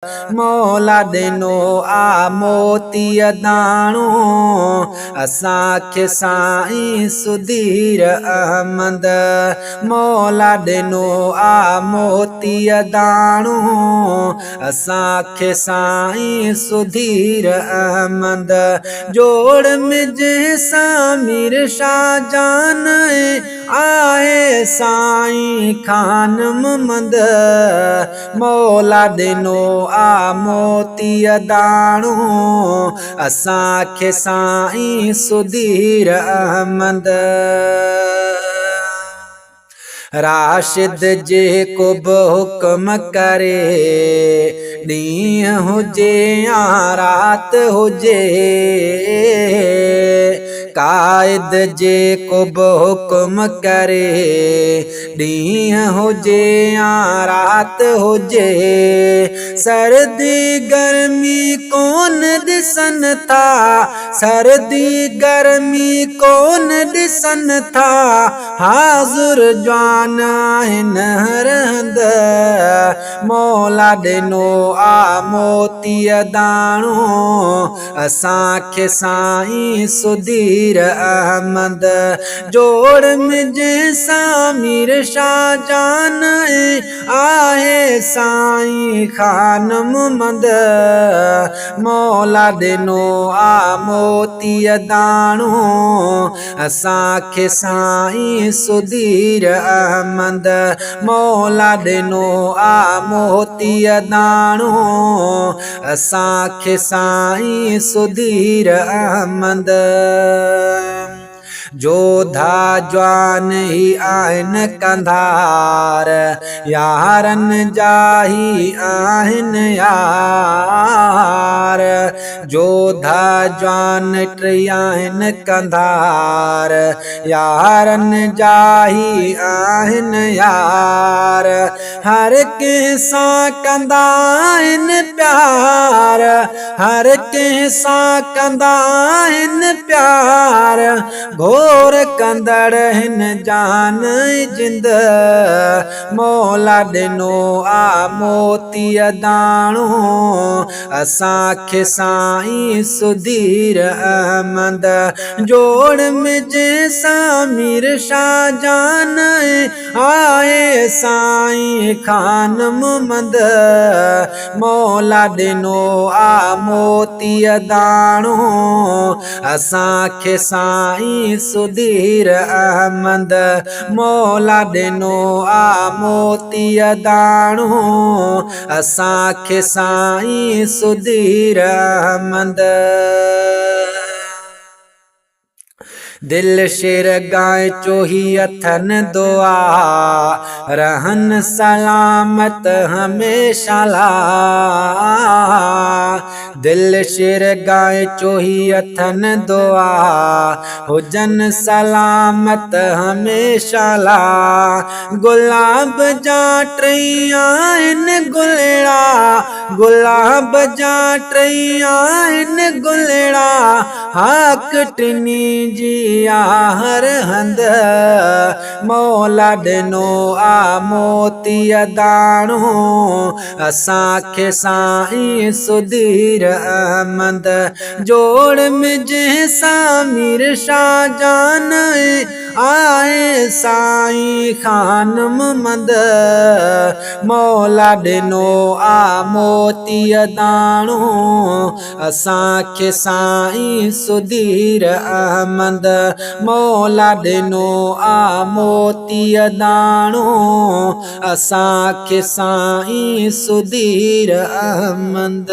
मौला दिनो आ मोती दाणो असांखे साईं सुधीर अहमद। मौला दिनो आ मोती दाणो असांखे साईं सुधीर अहमद। जोड़ मिज सामीर शाहजान आए साईं खान मुहम्मद। मौला दिनो आ मोती दाणो असांखे साईं सुधीर अहमद। राशिद जेको बि हुक्म करे ॾींहुं हुजे या राति हुजे, काइद जेको बि हुक्म करे ॾींहुं हुजे या राति हुजे, सर्दी गर्मी कोन ॾिसनि था, सर्दी गर्मी कोन ॾिसनि था, हाज़ुर जवान आहिनि हर हंधि। मौला ॾिनो आ मोती दाणो असांखे साईं सुधीर अहमद। जोड़ मिज सामीर शाहजान आहे साईं खान मुहम्मद। मौला ॾिनो आ मोती दाणो असांखे साईं सुधीर अहमद। मौला ॾिनो आ मोती दाणो असांखे साईं सुधीर अहमद। जोधा जवान ही आहिनि कंधार, यारनि जा ही आहिनि यार। जोधा जवान टी आहिनि कंधार, यारनि जा ही आहिनि यार। हर कंहिं सां कंदा आहिनि प्यार, हर कंहिं सां कंदा आहिनि प्यार। घोर कंदड़ हिन जान जिंद। मौला ॾिनो आ मोती दाणो असांखे साईं सुधीर अहमद। जोड़ मिज सामीर शाहजान आहे साईं खान मुहम्मद। मौला ॾिनो आ मोती दाणो असांखे साईं सुधीर अहमद। मौला ॾिनो आ मोती दाणो असांखे साईं सुधीर अहमद। दिल शेर गाए चोही अथन दुआ रहन सलामत हमेशा ला। दिल शेर गाए चोही अथन दुआ हुजन सलामत हमेशा ला। गुलाब जा टई आहिनि गुलड़ा, गुलाब जा टई आहिनि गुलड़ा, हाक टिनी जी हर हंध। मौला ॾिनो आ मोती दाणो असांखे साईं सुधीर अहमद। जोड़ मिज सामीर शाहजान आहे साईं खान मुहम्मद। मौला ॾिनो आ मोती दाणो असांखे साईं सुधीर अहमद। मौला ॾिनो आ मोती दाणो असांखे साईं सुधीर अहमद।